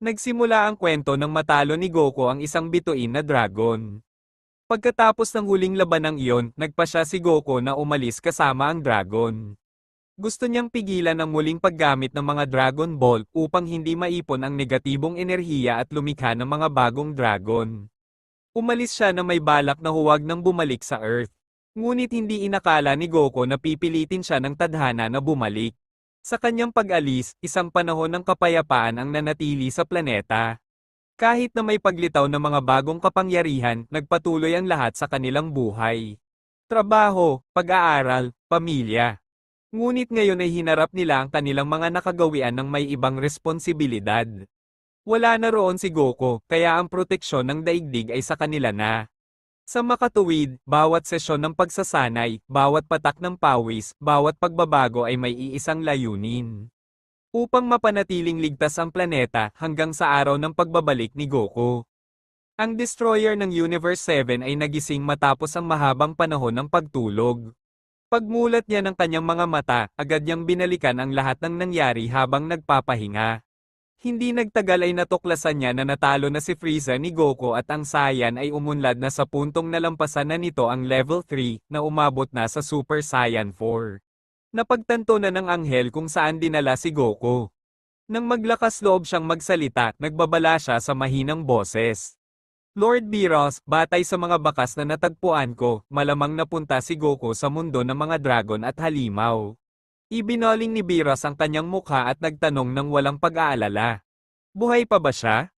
Nagsimula ang kwento nang matalo ni Goku ang isang bituin na dragon. Pagkatapos ng huling labanang iyon, nagpasya si Goku na umalis kasama ang dragon. Gusto niyang pigilan ang muling paggamit ng mga Dragon Ball upang hindi maipon ang negatibong enerhiya at lumikha ng mga bagong dragon. Umalis siya na may balak na huwag nang bumalik sa Earth. Ngunit hindi inakala ni Goku na pipilitin siya ng tadhana na bumalik. Sa kanyang pag-alis, isang panahon ng kapayapaan ang nanatili sa planeta. Kahit na may paglitaw ng mga bagong kapangyarihan, nagpatuloy ang lahat sa kanilang buhay. Trabaho, pag-aaral, pamilya. Ngunit ngayon ay hinarap nila ang kanilang mga nakagawian ng may ibang responsibilidad. Wala na roon si Goku, kaya ang proteksyon ng daigdig ay sa kanila na. Sa makatuwid, bawat sesyon ng pagsasanay, bawat patak ng pawis, bawat pagbabago ay may iisang layunin. Upang mapanatiling ligtas ang planeta hanggang sa araw ng pagbabalik ni Goku. Ang Destroyer ng Universe 7 ay nagising matapos ang mahabang panahon ng pagtulog. Pagmulat niya ng kanyang mga mata, agad niyang binalikan ang lahat ng nangyari habang nagpapahinga. Hindi nagtagal ay natuklasan niya na natalo na si Frieza ni Goku at ang Saiyan ay umunlad na sa puntong nalampasan na nito ang level 3 na umabot na sa Super Saiyan 4. Napagtanto na ng anghel kung saan dinala si Goku. Nang maglakas loob siyang magsalita, nagbabala siya sa mahinang boses. Lord Beerus, batay sa mga bakas na natagpuan ko, malamang napunta si Goku sa mundo ng mga dragon at halimaw. Ibinoling ni Beerus ang kanyang mukha at nagtanong ng walang pag-aalala. Buhay pa ba siya?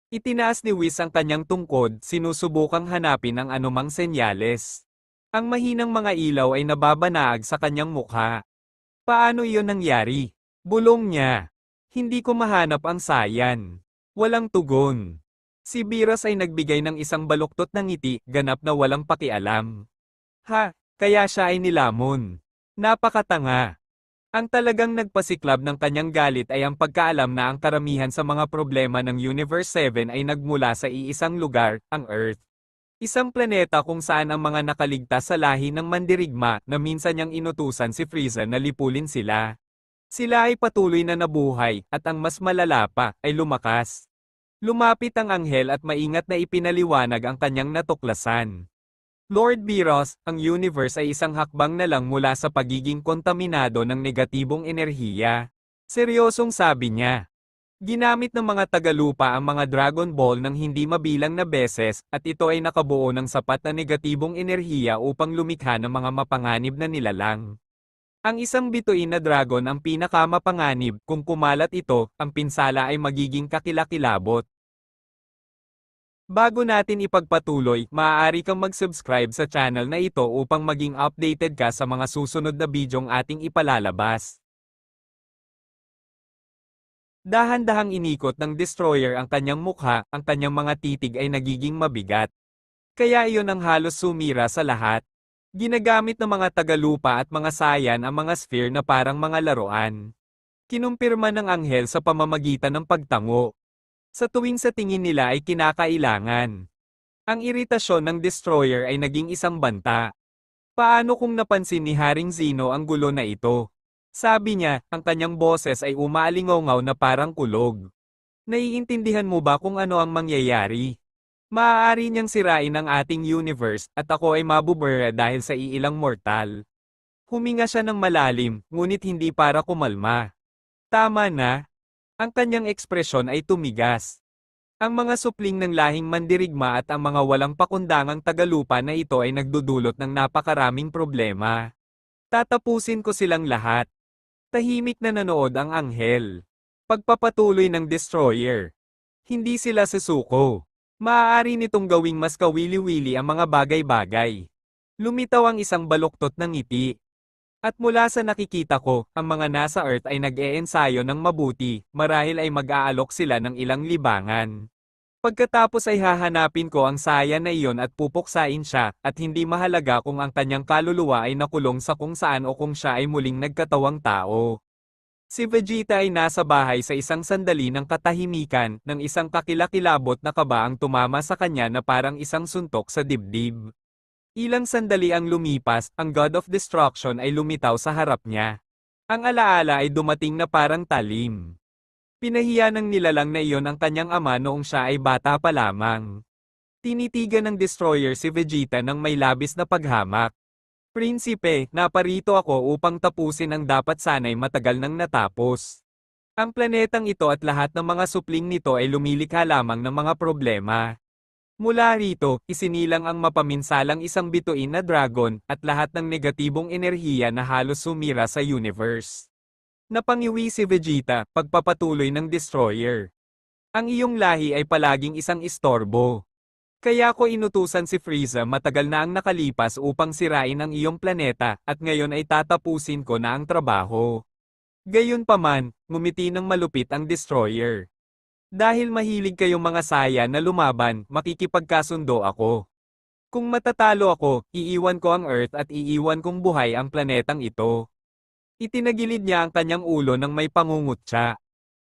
Itinaas ni Whis ang kanyang tungkod, sinusubukang hanapin ang anumang senyales. Ang mahinang mga ilaw ay nababanaag sa kanyang mukha. Paano iyon nangyari? Bulong niya. Hindi ko mahanap ang Saiyan. Walang tugon. Si Beerus ay nagbigay ng isang baluktot na ngiti, ganap na walang pakialam. Ha, kaya siya ay nilamon. Napakatanga. Ang talagang nagpasiklab ng kanyang galit ay ang pagkaalam na ang karamihan sa mga problema ng Universe 7 ay nagmula sa iisang lugar, ang Earth. Isang planeta kung saan ang mga nakaligtas sa lahi ng mandirigma na minsan niyang inutusan si Frieza na lipulin sila. Sila ay patuloy na nabuhay, at ang mas malala pa, ay lumakas. Lumapit ang anghel at maingat na ipinaliwanag ang kanyang natuklasan. Lord Beerus, ang universe ay isang hakbang na lang mula sa pagiging kontaminado ng negatibong enerhiya. Seryosong sabi niya. Ginamit ng mga tagalupa ang mga Dragon Ball ng hindi mabilang na beses, at ito ay nakabuo ng sapat na negatibong enerhiya upang lumikha ng mga mapanganib na nilalang. Ang isang bituin na dragon ang pinakamapanganib, kung kumalat ito, ang pinsala ay magiging kakilakilabot. Bago natin ipagpatuloy, maaari kang mag-subscribe sa channel na ito upang maging updated ka sa mga susunod na bidyong ating ipalalabas. Dahan-dahang inikot ng Destroyer ang kanyang mukha, ang kanyang mga titig ay nagiging mabigat. Kaya iyon ang halos sumira sa lahat. Ginagamit ng mga tagalupa at mga Saiyan ang mga sphere na parang mga laruan. Kinumpirma ng anghel sa pamamagitan ng pagtango. Sa tuwing sa tingin nila ay kinakailangan. Ang iritasyon ng Destroyer ay naging isang banta. Paano kung napansin ni Haring Zeno ang gulo na ito? Sabi niya, ang kanyang boses ay umaalingaw na parang kulog. Naiintindihan mo ba kung ano ang mangyayari? Maaari niyang sirain ang ating universe, at ako ay mabubura dahil sa iilang mortal. Huminga siya ng malalim, ngunit hindi para kumalma. Tama na. Ang kanyang ekspresyon ay tumigas. Ang mga supling ng lahing mandirigma at ang mga walang pakundangang tagalupa na ito ay nagdudulot ng napakaraming problema. Tatapusin ko silang lahat. Tahimik na nanood ang anghel. Pagpapatuloy ng Destroyer. Hindi sila susuko. Maaari nitong gawing mas kawili-wili ang mga bagay-bagay. Lumitaw ang isang baluktot ng ngiti. At mula sa nakikita ko, ang mga nasa Earth ay nag-eensayo ng mabuti, marahil ay mag-aalok sila ng ilang libangan. Pagkatapos ay hahanapin ko ang Saiyan na iyon at pupuksain siya, at hindi mahalaga kung ang kanyang kaluluwa ay nakulong sa kung saan o kung siya ay muling nagkatawang tao. Si Vegeta ay nasa bahay sa isang sandali ng katahimikan, ng isang kakilakilabot na kaba ang tumama sa kanya na parang isang suntok sa dibdib. Ilang sandali ang lumipas, ang God of Destruction ay lumitaw sa harap niya. Ang alaala ay dumating na parang talim. Pinahiya ng nilalang na iyon ang kanyang ama noong siya ay bata pa lamang. Tinitigan ng destroyer si Vegeta ng may labis na paghamak. Prinsipe, naparito ako upang tapusin ang dapat sanay matagal nang natapos. Ang planetang ito at lahat ng mga supling nito ay lumilikha lamang ng mga problema. Mula rito, isinilang ang mapaminsalang isang bituin na dragon at lahat ng negatibong enerhiya na halos sumira sa universe. Napangiwi si Vegeta, pagpapatuloy ng destroyer. Ang iyong lahi ay palaging isang istorbo. Kaya ko inutusan si Frieza matagal na ang nakalipas upang sirain ang iyong planeta at ngayon ay tatapusin ko na ang trabaho. Gayunpaman, ngumiti ng malupit ang destroyer. Dahil mahilig kayong mga saya na lumaban, makikipagkasundo ako. Kung matatalo ako, iiwan ko ang Earth at iiwan kong buhay ang planetang ito. Itinagilid niya ang kanyang ulo ng may pangungutya.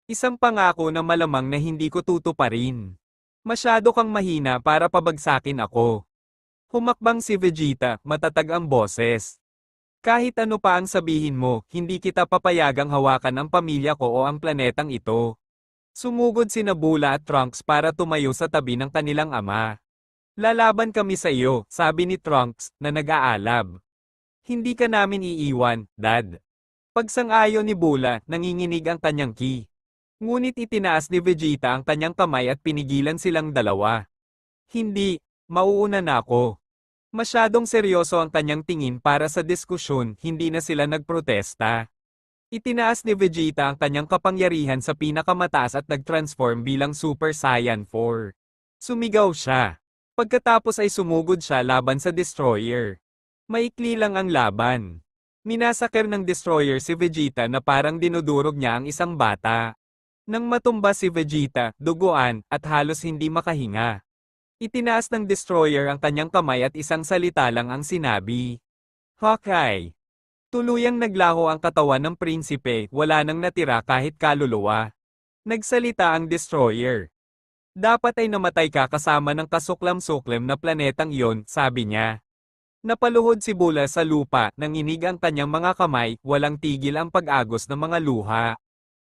Isang pangako na malamang na hindi ko tutuparin. Masyado kang mahina para pabagsakin ako. Humakbang si Vegeta, matatag ang boses. Kahit ano pa ang sabihin mo, hindi kita papayagang hawakan ang pamilya ko o ang planetang ito. Sumugod si Bula at Trunks para tumayo sa tabi ng kanilang ama. Lalaban kami sa iyo, sabi ni Trunks, na nag-aalab. Hindi ka namin iiwan, Dad. Pagsang-ayon ni Bula, nanginginig ang kanyang ki. Ngunit itinaas ni Vegeta ang kanyang kamay at pinigilan silang dalawa. Hindi, mauuna na ako. Masyadong seryoso ang kanyang tingin para sa diskusyon, hindi na sila nagprotesta. Itinaas ni Vegeta ang kanyang kapangyarihan sa pinakamataas at nag-transform bilang Super Saiyan 4. Sumigaw siya. Pagkatapos ay sumugod siya laban sa Destroyer. Maikli lang ang laban. Minasakir ng Destroyer si Vegeta na parang dinudurog niya ang isang bata. Nang matumba si Vegeta, duguan, at halos hindi makahinga. Itinaas ng Destroyer ang kanyang kamay at isang salita lang ang sinabi. Hawkeye. Tuluyang naglaho ang katawan ng prinsipe, wala nang natira kahit kaluluwa. Nagsalita ang Destroyer. Dapat ay namatay ka kasama ng kasuklam-suklam na planetang iyon, sabi niya. Napaluhod si Bula sa lupa, nanginig ang kanyang mga kamay, walang tigil ang pag-agos ng mga luha.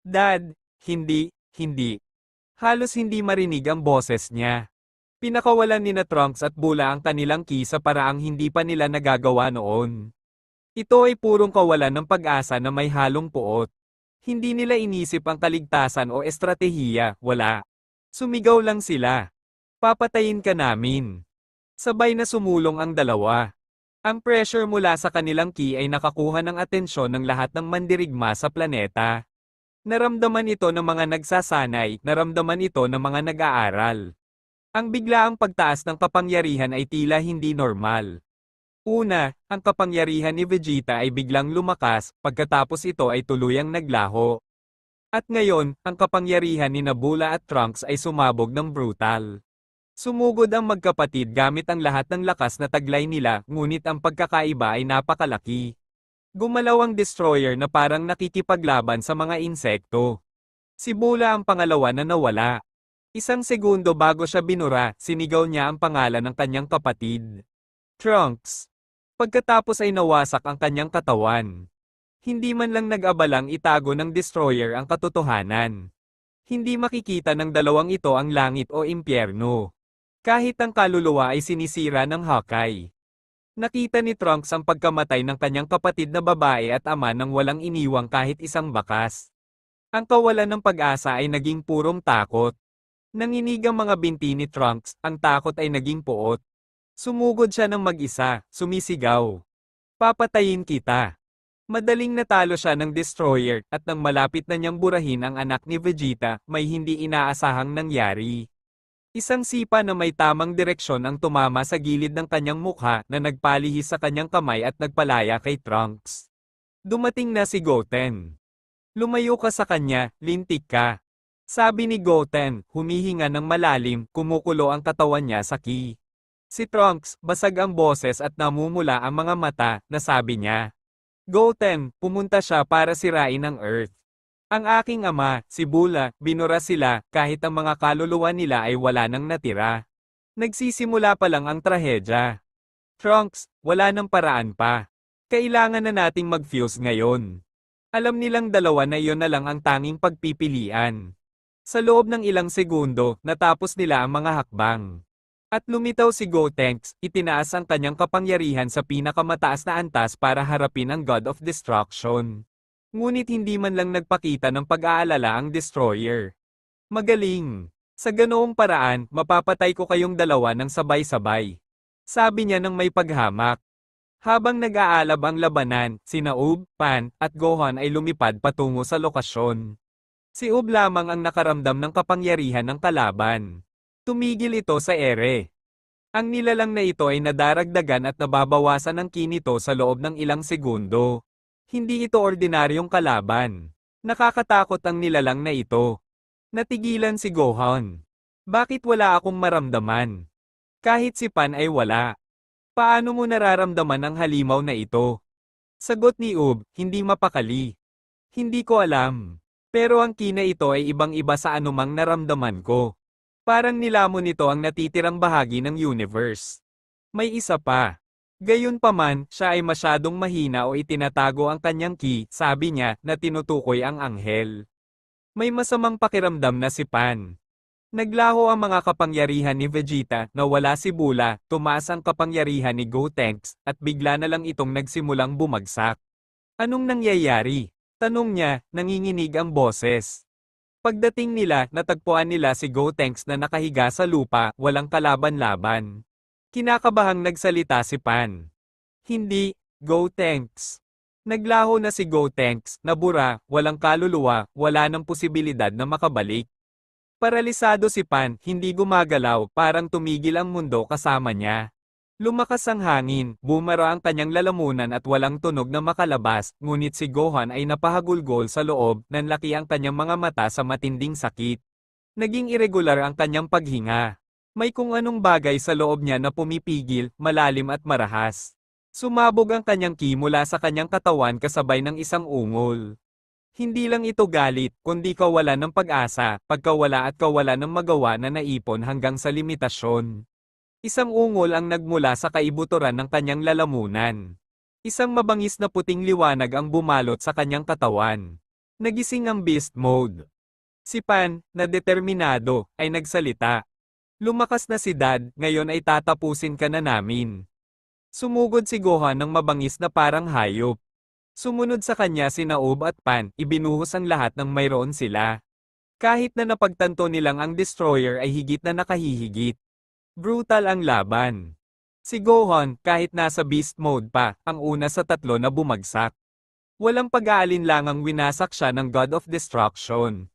Dad, hindi. Halos hindi marinig ang boses niya. Pinakawalan ni na Trunks at Bula ang kanilang ki sa paraang hindi pa nila nagagawa noon. Ito ay purong kawalan ng pag-asa na may halong puot. Hindi nila inisip ang kaligtasan o estratehiya, wala. Sumigaw lang sila. Papatayin ka namin. Sabay na sumulong ang dalawa. Ang pressure mula sa kanilang ki ay nakakuha ng atensyon ng lahat ng mandirigma sa planeta. Naramdaman ito ng mga nagsasanay, naramdaman ito ng mga nag-aaral. Ang biglaang pagtaas ng kapangyarihan ay tila hindi normal. Una, ang kapangyarihan ni Vegeta ay biglang lumakas, pagkatapos ito ay tuluyang naglaho. At ngayon, ang kapangyarihan ni Bula at Trunks ay sumabog ng brutal. Sumugod ang magkapatid gamit ang lahat ng lakas na taglay nila, ngunit ang pagkakaiba ay napakalaki. Gumalaw ang Destroyer na parang nakikipaglaban sa mga insekto. Si Bula ang pangalawa na nawala. Isang segundo bago siya binura, sinigaw niya ang pangalan ng kanyang kapatid. Trunks. Pagkatapos ay nawasak ang kanyang katawan. Hindi man lang nag-abalang itago ng Destroyer ang katotohanan. Hindi makikita ng dalawang ito ang langit o impyerno. Kahit ang kaluluwa ay sinisira ng Hawkeye. Nakita ni Trunks ang pagkamatay ng kanyang kapatid na babae at ama nang walang iniwang kahit isang bakas. Ang kawalan ng pag-asa ay naging purong takot. Nanginig ang mga binti ni Trunks, ang takot ay naging puot. Sumugod siya ng mag-isa, sumisigaw. Papatayin kita. Madaling natalo siya ng Destroyer at nang malapit na niyang burahin ang anak ni Vegeta, may hindi inaasahang nangyari. Isang sipa na may tamang direksyon ang tumama sa gilid ng kanyang mukha na nagpalihis sa kanyang kamay at nagpalaya kay Trunks. Dumating na si Goten. Lumayo ka sa kanya, lintik ka. Sabi ni Goten, humihinga ng malalim, kumukulo ang katawan niya sa ki. Si Trunks, basag ang boses at namumula ang mga mata, nasabi niya. Goten, pumunta siya para sirain ang Earth. Ang aking ama, si Bula, binura sila, kahit ang mga kaluluwa nila ay wala nang natira. Nagsisimula pa lang ang trahedya. Trunks, wala nang paraan pa. Kailangan na nating mag-fuse ngayon. Alam nilang dalawa na iyon na lang ang tanging pagpipilian. Sa loob ng ilang segundo, natapos nila ang mga hakbang. At lumitaw si Gotenks, itinaas ang kanyang kapangyarihan sa pinakamataas na antas para harapin ang God of Destruction. Ngunit hindi man lang nagpakita ng pag-aalala ang Destroyer. Magaling! Sa ganoong paraan, mapapatay ko kayong dalawa ng sabay-sabay. Sabi niya ng may paghamak. Habang nag-aalab ang labanan, sina Ub, Pan, at Gohan ay lumipad patungo sa lokasyon. Si Ub lamang ang nakaramdam ng kapangyarihan ng kalaban. Tumigil ito sa ere. Ang nilalang na ito ay nadaragdagan at nababawasan ng ki nito sa loob ng ilang segundo. Hindi ito ordinaryong kalaban. Nakakatakot ang nilalang na ito. Natigilan si Gohan. Bakit wala akong maramdaman? Kahit si Pan ay wala. Paano mo nararamdaman ang halimaw na ito? Sagot ni Ub, hindi mapakali. Hindi ko alam. Pero ang ki na ito ay ibang-iba sa anumang naramdaman ko. Parang nilamon nito ang natitirang bahagi ng universe. May isa pa. Gayunpaman, siya ay masyadong mahina o itinatago ang kanyang ki, sabi niya, na tinutukoy ang anghel. May masamang pakiramdam na si Pan. Naglaho ang mga kapangyarihan ni Vegeta, nawala si Bula, tumaas ang kapangyarihan ni Gotenks, at bigla na lang itong nagsimulang bumagsak. Anong nangyayari? Tanong niya, nanginginig ang boses. Pagdating nila, natagpuan nila si Gotenks na nakahiga sa lupa, walang kalaban-laban. Kinakabahang nagsalita si Pan. Hindi, Gotenks. Naglaho na si Gotenks, nabura, walang kaluluwa, wala ng posibilidad na makabalik. Paralisado si Pan, hindi gumagalaw, parang tumigil ang mundo kasama niya. Lumakas ang hangin, bumara ang kanyang lalamunan at walang tunog na makalabas, ngunit si Gohan ay napahagulgol sa loob, nanlaki ang kanyang mga mata sa matinding sakit. Naging irregular ang kanyang paghinga. May kung anong bagay sa loob niya na pumipigil, malalim at marahas. Sumabog ang kanyang ki mula sa kanyang katawan kasabay ng isang ungol. Hindi lang ito galit, kundi kawalan ng pag-asa, pagkawala at kawalan ng magawa na naipon hanggang sa limitasyon. Isang ungol ang nagmula sa kaibuturan ng kanyang lalamunan. Isang mabangis na puting liwanag ang bumalot sa kanyang katawan. Nagising ang beast mode. Si Pan, na determinado, ay nagsalita. Lumakas na si Dad, ngayon ay tatapusin ka na namin. Sumugod si Gohan ng mabangis na parang hayop. Sumunod sa kanya sina Ub at Pan, ibinuhos ang lahat ng mayroon sila. Kahit na napagtanto nilang ang Destroyer ay higit na nakahihigit. Brutal ang laban. Si Gohan, kahit nasa beast mode pa, ang una sa tatlo na bumagsak. Walang pag-aalinlangang winasak siya ng God of Destruction.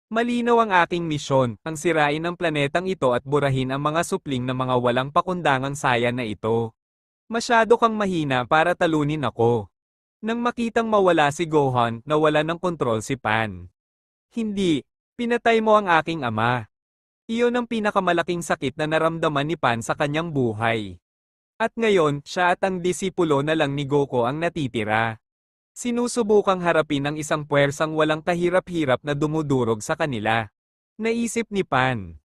Malinaw ang aking misyon, ang sirain ang planetang ito at burahin ang mga supling na mga walang pakundangang saya na ito. Masyado kang mahina para talunin ako. Nang makitang mawala si Gohan, nawala ng kontrol si Pan. Hindi, pinatay mo ang aking ama. Iyon ang pinakamalaking sakit na naramdaman ni Pan sa kanyang buhay. At ngayon, siya at ang disipulo na lang ni Goku ang natitira. Sinusubukang harapin ang isang puwersang walang kahirap-hirap na dumudurog sa kanila. Naisip ni Pan.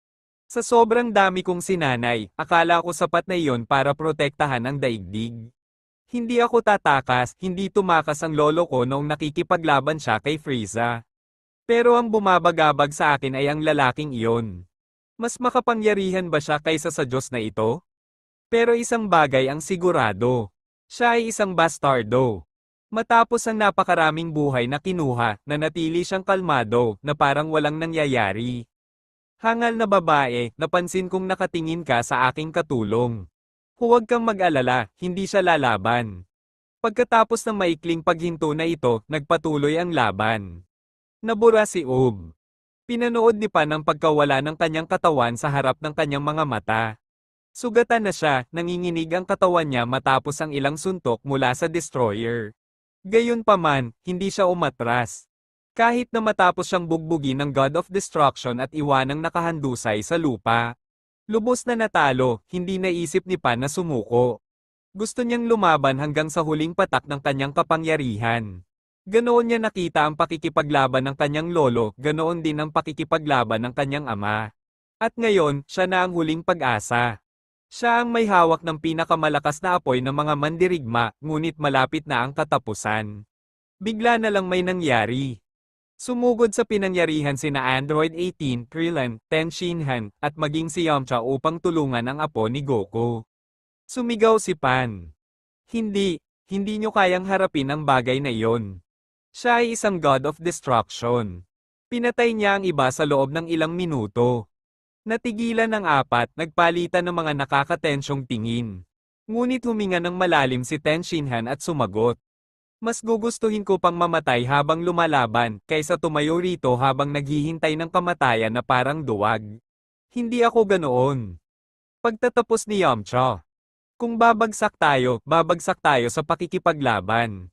Sa sobrang dami kong sinanay, akala ko sapat na iyon para protektahan ang daigdig. Hindi ako tatakas, hindi tumakas ang lolo ko noong nakikipaglaban siya kay Frieza. Pero ang bumabagabag sa akin ay ang lalaking iyon. Mas makapangyarihan ba siya kaysa sa Diyos na ito? Pero isang bagay ang sigurado. Siya ay isang bastardo. Matapos ang napakaraming buhay na kinuha, nanatili siyang kalmado, na parang walang nangyayari. Hangal na babae, napansin kong nakatingin ka sa aking katulong. Huwag kang mag-alala, hindi siya lalaban. Pagkatapos ng maikling paghinto na ito, nagpatuloy ang laban. Nabura si Ub. Pinanood ni Pan ang pagkawala ng kanyang katawan sa harap ng kanyang mga mata. Sugatan na siya, nanginginig ang katawan niya matapos ang ilang suntok mula sa Destroyer. Gayunpaman, hindi siya umatras. Kahit na matapos siyang bugbugin ng God of Destruction at iwanang nakahandusay sa lupa. Lubos na natalo, hindi naisip ni Pan na sumuko. Gusto niyang lumaban hanggang sa huling patak ng kanyang kapangyarihan. Ganoon niya nakita ang pakikipaglaban ng kanyang lolo, ganoon din ang pakikipaglaban ng kanyang ama. At ngayon, siya na ang huling pag-asa. Siya ang may hawak ng pinakamalakas na apoy ng mga mandirigma, ngunit malapit na ang katapusan. Bigla na lang may nangyari. Sumugod sa pinangyarihan sina Android 18, Krillin, Ten Shinhan, at maging si Yamcha upang tulungan ang apo ni Goku. Sumigaw si Pan. Hindi nyo kayang harapin ang bagay na iyon. Siya ay isang god of destruction. Pinatay niya ang iba sa loob ng ilang minuto. Natigilan ng apat, nagpalitan ng mga nakakatensyong tingin. Ngunit huminga ng malalim si Ten Shinhan at sumagot. Mas gugustuhin ko pang mamatay habang lumalaban, kaysa tumayo rito habang naghihintay ng kamatayan na parang duwag. Hindi ako ganoon. Pagtatapos ni Yamcha. Kung babagsak tayo sa pakikipaglaban.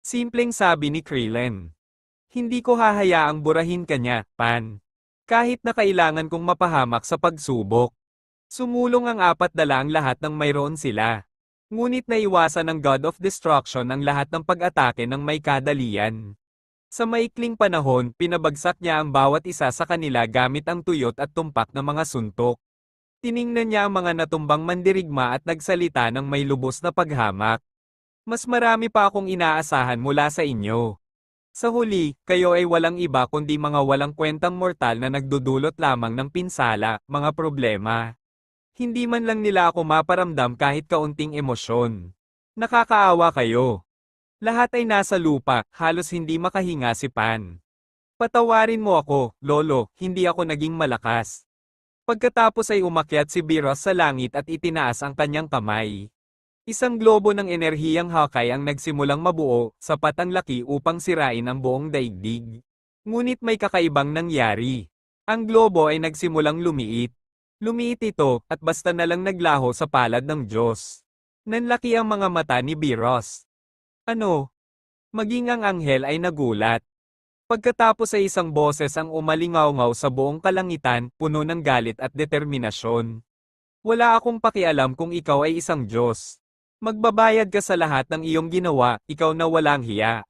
Simpleng sabi ni Krillin. Hindi ko hahayaang burahin kanya, Pan. Kahit na kailangan kong mapahamak sa pagsubok. Sumulong ang apat dala ang lahat ng mayroon sila. Ngunit naiwasan ng God of Destruction ang lahat ng pag-atake ng may kadalian. Sa maikling panahon, pinabagsak niya ang bawat isa sa kanila gamit ang tuyot at tumpak na mga suntok. Tiningnan niya ang mga natumbang mandirigma at nagsalita ng may lubos na paghamak. Mas marami pa akong inaasahan mula sa inyo. Sa huli, kayo ay walang iba kundi mga walang kwentang mortal na nagdudulot lamang ng pinsala, mga problema. Hindi man lang nila ako maparamdam kahit kaunting emosyon. Nakakaawa kayo. Lahat ay nasa lupa, halos hindi makahinga si Pan. Patawarin mo ako, Lolo, hindi ako naging malakas. Pagkatapos ay umakyat si Beerus sa langit at itinaas ang kanyang kamay. Isang globo ng enerhiyang Hawkeye ang nagsimulang mabuo, sapat ang laki upang sirain ang buong daigdig. Ngunit may kakaibang nangyari. Ang globo ay nagsimulang lumiit. Lumiit ito, at basta na lang naglaho sa palad ng Diyos. Nanlaki ang mga mata ni Beerus. Ano? Maging ang anghel ay nagulat. Pagkatapos ay isang boses ang umalingaw-ngaw sa buong kalangitan, puno ng galit at determinasyon. Wala akong pakialam kung ikaw ay isang Diyos. Magbabayad ka sa lahat ng iyong ginawa, ikaw na walang hiya.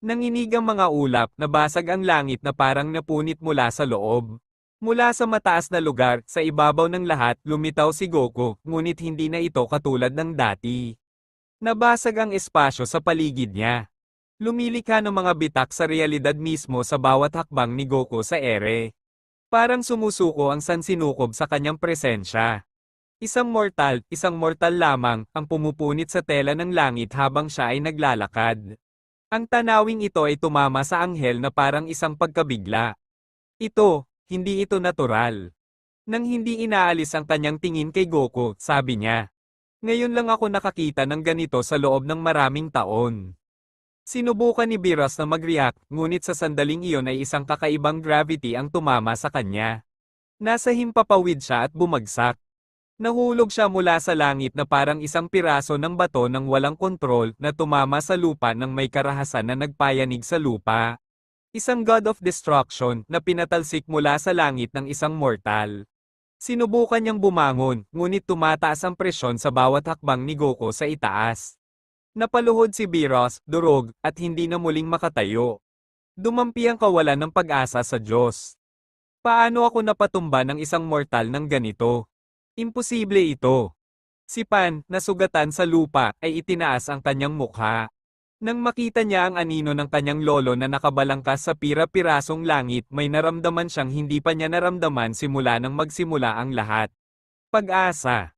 Nanginig ang mga ulap, nabasag ang langit na parang napunit mula sa loob. Mula sa mataas na lugar, sa ibabaw ng lahat, lumitaw si Goku, ngunit hindi na ito katulad ng dati. Nabasag ang espasyo sa paligid niya. Lumilikha ng mga bitak sa realidad mismo sa bawat hakbang ni Goku sa ere. Parang sumusuko ang sansinukob sa kanyang presensya. Isang mortal lamang, ang pumupunit sa tela ng langit habang siya ay naglalakad. Ang tanawing ito ay tumama sa anghel na parang isang pagkabigla. Hindi ito natural. Nang hindi inaalis ang kanyang tingin kay Goku, sabi niya. Ngayon lang ako nakakita ng ganito sa loob ng maraming taon. Sinubukan ni Beerus na mag-react, ngunit sa sandaling iyon ay isang kakaibang gravity ang tumama sa kanya. Nasa himpapawid siya at bumagsak. Nahulog siya mula sa langit na parang isang piraso ng bato ng walang kontrol na tumama sa lupa ng may karahasan na nagpayanig sa lupa. Isang god of destruction na pinatalsik mula sa langit ng isang mortal. Sinubukan niyang bumangon, ngunit tumataas ang presyon sa bawat hakbang ni Goku sa itaas. Napaluhod si Beerus, durog, at hindi na muling makatayo. Dumampi ang kawalan ng pag-asa sa Diyos. Paano ako napatumba ng isang mortal ng ganito? Imposible ito. Si Pan, nasugatan sa lupa, ay itinaas ang kanyang mukha. Nang makita niya ang anino ng kanyang lolo na nakabalangkas sa pira-pirasong langit, may naramdaman siyang hindi pa niya naramdaman simula nang magsimula ang lahat. Pag-asa.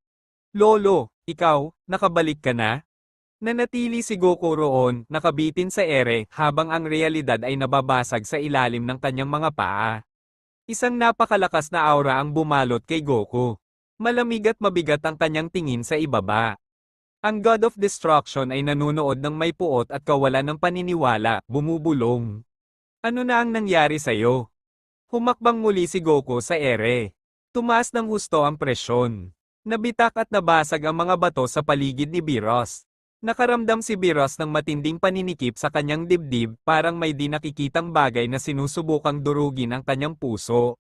Lolo, ikaw, nakabalik ka na? Nanatili si Goku roon, nakabitin sa ere, habang ang realidad ay nababasag sa ilalim ng kanyang mga paa. Isang napakalakas na aura ang bumalot kay Goku. Malamig at mabigat ang kanyang tingin sa ibaba. Ang God of Destruction ay nanunood ng may puot at kawalan ng paniniwala, bumubulong. Ano na ang nangyari sa'yo? Humakbang muli si Goku sa ere. Tumaas ng husto ang presyon. Nabitak at nabasag ang mga bato sa paligid ni Beerus. Nakaramdam si Beerus ng matinding paninikip sa kanyang dibdib, parang may di nakikitang bagay na sinusubukang durugin ang kanyang puso.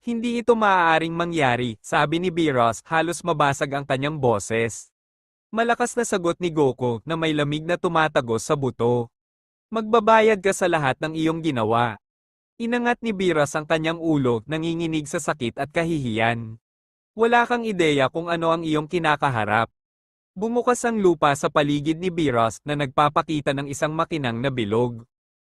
Hindi ito maaaring mangyari, sabi ni Beerus, halos mabasag ang kanyang boses. Malakas na sagot ni Goku na may lamig na tumatagos sa buto. Magbabayad ka sa lahat ng iyong ginawa. Inangat ni Beerus ang kanyang ulo, nanginginig sa sakit at kahihiyan. Wala kang ideya kung ano ang iyong kinakaharap. Bumukas ang lupa sa paligid ni Beerus na nagpapakita ng isang makinang na bilog.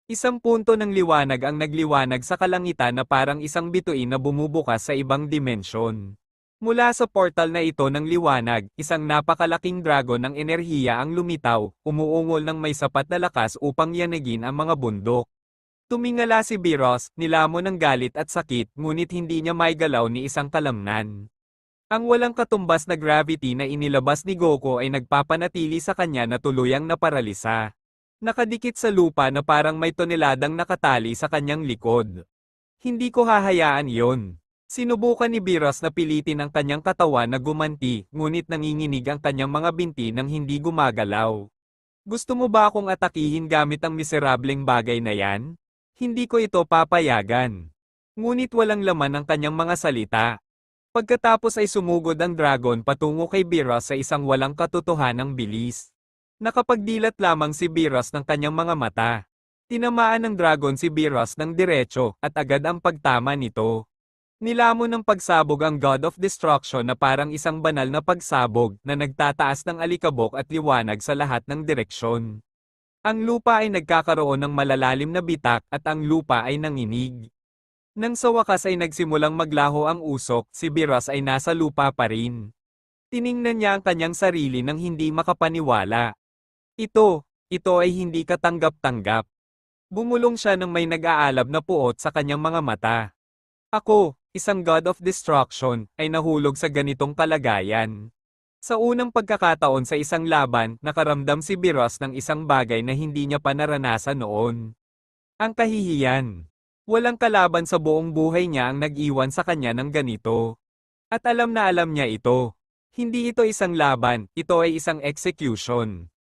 Isang punto ng liwanag ang nagliwanag sa kalangitan na parang isang bituin na bumubukas sa ibang dimensyon. Mula sa portal na ito ng liwanag, isang napakalaking dragon ng enerhiya ang lumitaw, umuungol ng may sapat na lakas upang yanagin ang mga bundok. Tumingala si Biros, nilamon ng galit at sakit, ngunit hindi niya maigalaw ni isang kalamnan. Ang walang katumbas na gravity na inilabas ni Goku ay nagpapanatili sa kanya na tuluyang naparalisa. Nakadikit sa lupa na parang may toneladang nakatali sa kanyang likod. Hindi ko hahayaan yon. Sinubukan ni Biros na pilitin ang kanyang katawan na gumanti, ngunit nanginginig ang kanyang mga binti nang hindi gumagalaw. Gusto mo ba akong atakihin gamit ang miserableng bagay na yan? Hindi ko ito papayagan. Ngunit walang laman ang kanyang mga salita. Pagkatapos ay sumugod ang dragon patungo kay Biros sa isang walang katotohanang bilis. Nakapagdilat lamang si Biros ng kanyang mga mata. Tinamaan ng dragon si Biros ng diretso, at agad ang pagtama nito. Nilamon ng pagsabog ang God of Destruction na parang isang banal na pagsabog na nagtataas ng alikabok at liwanag sa lahat ng direksyon. Ang lupa ay nagkakaroon ng malalalim na bitak at ang lupa ay nanginig. Nang sa wakas ay nagsimulang maglaho ang usok, si Biros ay nasa lupa pa rin. Tiningnan niya ang kanyang sarili nang hindi makapaniwala. Ito ay hindi katanggap-tanggap. Bumulong siya nang may nag-aalab na puot sa kanyang mga mata. Ako, isang God of Destruction, ay nahulog sa ganitong kalagayan. Sa unang pagkakataon sa isang laban, nakaramdam si Biros ng isang bagay na hindi niya pa naranasan noon. Ang kahihiyan. Walang kalaban sa buong buhay niya ang nag-iwan sa kanya ng ganito. At alam na alam niya ito. Hindi ito isang laban, ito ay isang execution.